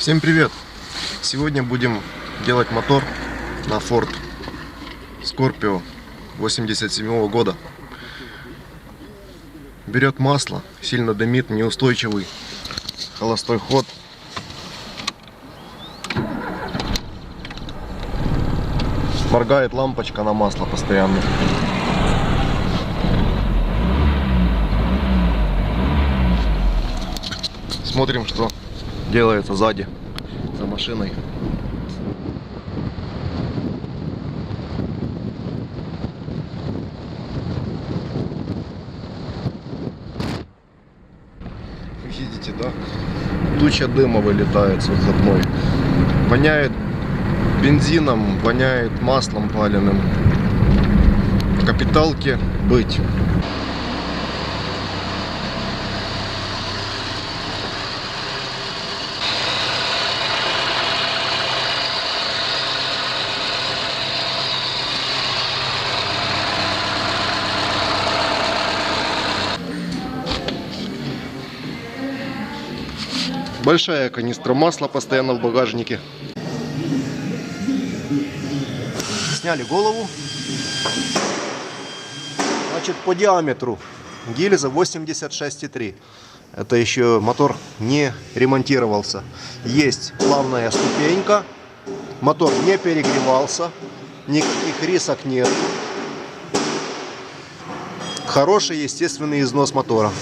Всем привет! Сегодня будем делать мотор на Ford Scorpio 87 года. Берет масло, сильно дымит, неустойчивый, холостой ход. Моргает лампочка на масло постоянно. Смотрим, что делается сзади, за машиной. Видите, да? Туча дыма вылетает с выходной. Воняет бензином, воняет маслом паленым. В капиталке быть. Большая канистра масла постоянно в багажнике. Сняли голову. Значит, по диаметру гильза 86,3. Это еще мотор не ремонтировался. Есть плавная ступенька. Мотор не перегревался. Никаких рисок нет. Хороший естественный износ мотора.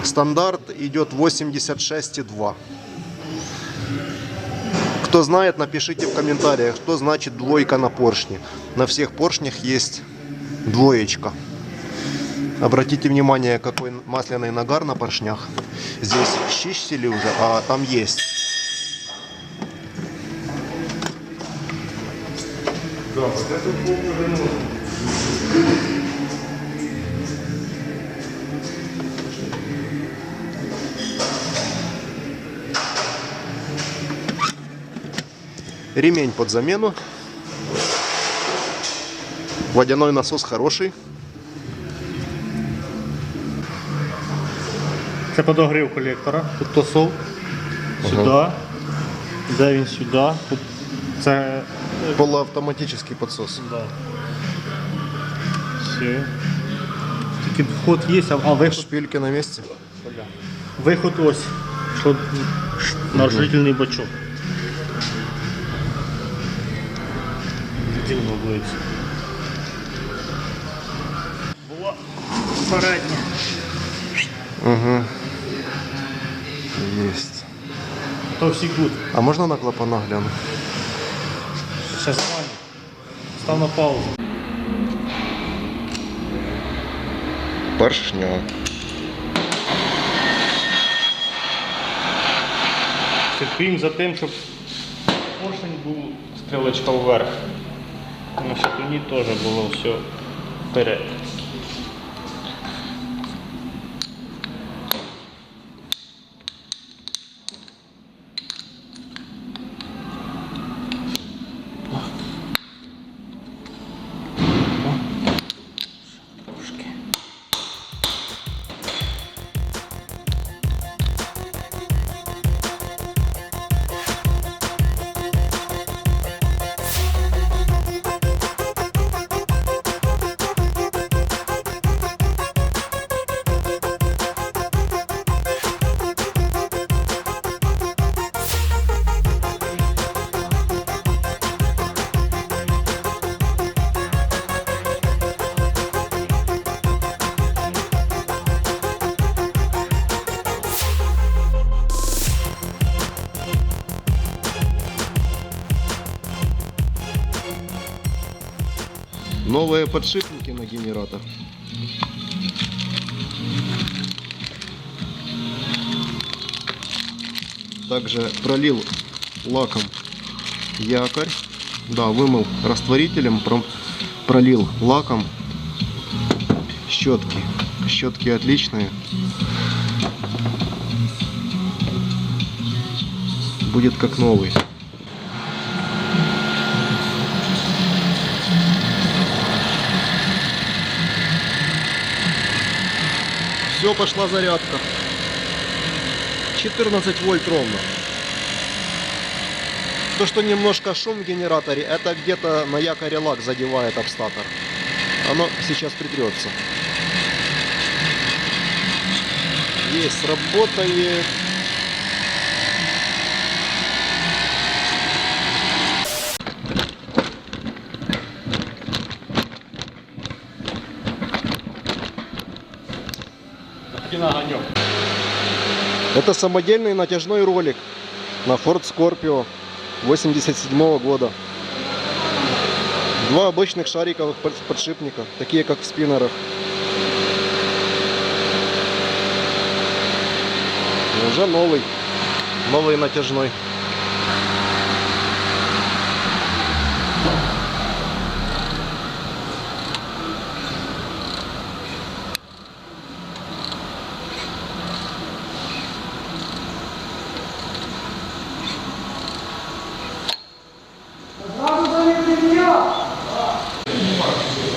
Стандарт идет 86,2. Кто знает, напишите в комментариях, что значит двойка на поршне. На всех поршнях есть двоечка. Обратите внимание, какой масляный нагар на поршнях. Здесь чистили уже, а там есть. Ремень под замену. Водяной насос хороший. Це подогрів колектора. Тут тосол. Сюди. Де він сюди. Тут це Полуавтоматический подсос. да. Все. Тільки вход є, а виход. Шпильки на месте. Виход ось. Що наружительний бачок. Дивно буде. Була передня. Угу. Есть. То всі гуд. А можно на клапана глянуть? Сейчас нормально. Став на паузу. Поршня. Слідкуємо за тим, щоб поршень був стрілочка вверх. На шатуні теж було все вперед. Новые подшипники на генератор. Также пролил лаком якорь. Да, вымыл растворителем, пролил лаком. Щетки. Щетки отличные. Будет как новый. Все, пошла зарядка. 14 вольт ровно. То, что немножко шум в генераторе, это где-то на якоре лак задевает об статор. Оно сейчас притрется. Есть, работает. Это самодельный натяжной ролик на Ford Scorpio 87 года. Два обычных шариковых подшипника, такие как в спиннерах. И уже новый натяжной.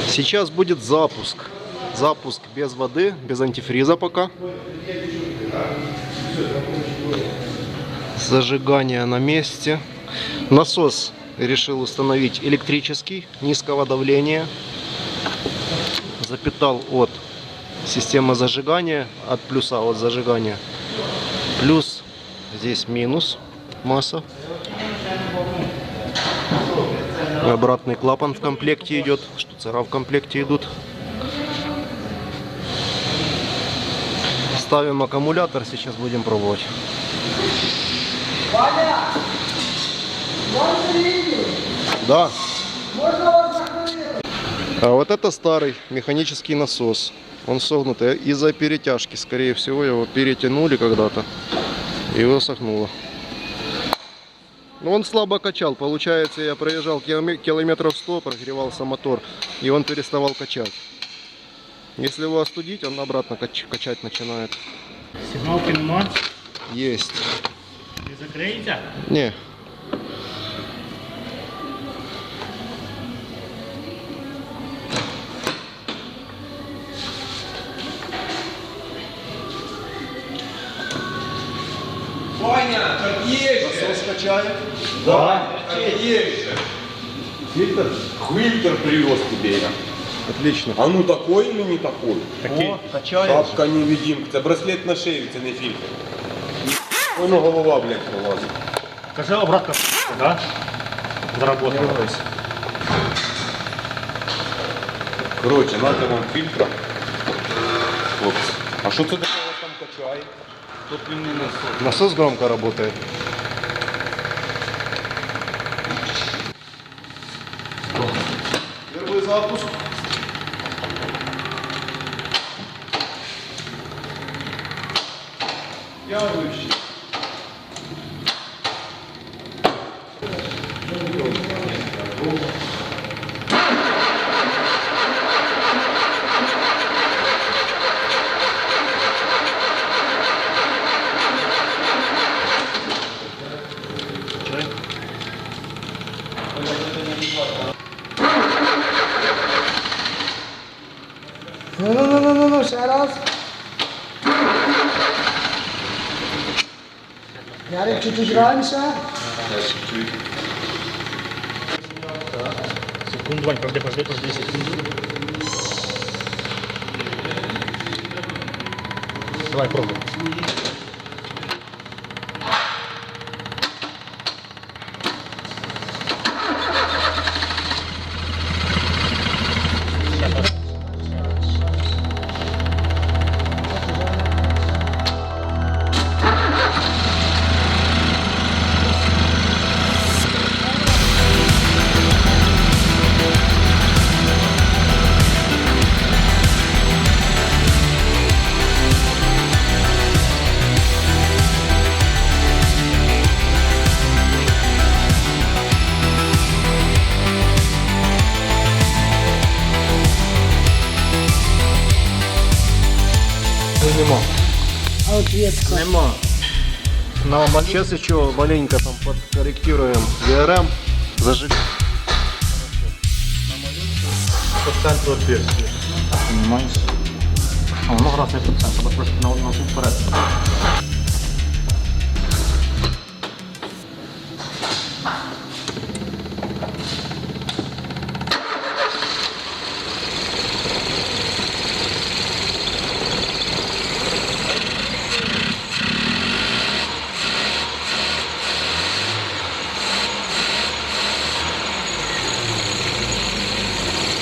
Сейчас будет запуск. Запуск без воды, без антифриза пока. Зажигание на месте. Насос решил установить электрический, низкого давления. Запитал от системы зажигания, от плюса от зажигания. Плюс, здесь минус масса. Обратный клапан в комплекте идет, штуцера в комплекте идут. Ставим аккумулятор, сейчас будем пробовать. Да. А вот это старый механический насос. Он согнутый из-за перетяжки. Скорее всего, его перетянули когда-то и его согнуло. Но он слабо качал. Получается, я проезжал километров 100, прогревался мотор, и он переставал качать. Если его остудить, он обратно качать начинает. Сигналки нема? Есть. Не закриється? Не. Ваня, так есть же! Насос качает? Да, так есть же! Фильтр? Фильтр привез тебе я. Отлично. А ну такой или не такой? О, качает. Шапка невидимка. Це браслет на шею, це не фільтр. Воно голова, блядь, пролазить. Кажи обратка, да? Заработалось. Короче, надо вам фільтра. Хлопці. А що це таке у вас там качає? Топливний насос. Насос громко работает. Первый запуск. Я выше. Ну, ще раз. Ярик, чуть-чуть раньше. Секунду, Вань, подожди секунду. Давай, пробуй. Нема. А от ветка. Нема. Сейчас еще маленько там подкорректируем VRM. Зажиг. По центру отверстия. Понимаешь? А, ну раз не по центру, трошки на суд вперед.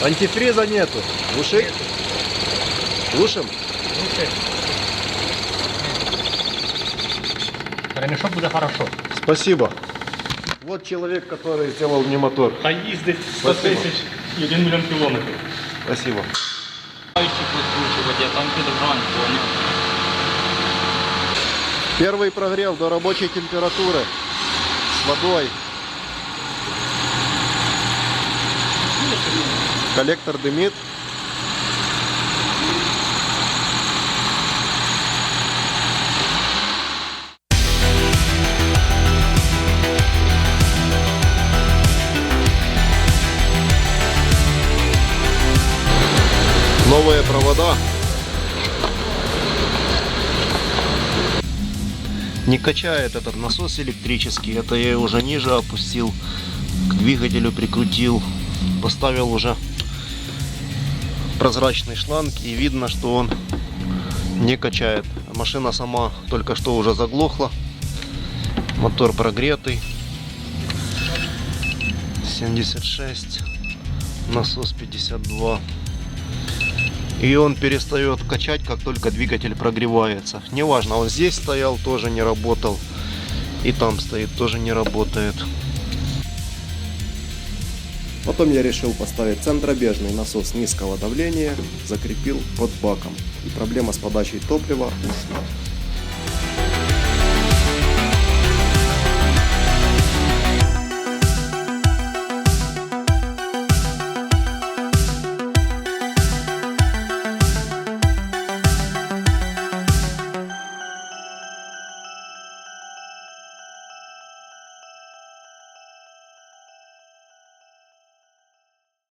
Антифриза нету. Глушить? Глушим? Ремешок буде хорошо. Спасибо. Вот человек, который сделал мне мотор. Та їздить 100 Спасибо. тисяч і 1 мільйон кілометрів. Спасибо. Еще подкручивать, я там педогран понял. Первый прогрев до рабочей температуры с водой. Коллектор дымит. Новые провода. Не качает этот насос электрический. Это я уже ниже опустил, к двигателю прикрутил, поставил уже прозрачный шланг, и видно, что он не качает. Машина сама только что уже заглохла. Мотор прогретый. 76. Насос 52. И он перестает качать, как только двигатель прогревается. Неважно, он здесь стоял, тоже не работал. И там стоит, тоже не работает. Потом я решил поставить центробежный насос низкого давления, закрепил под баком. И проблема с подачей топлива ушла.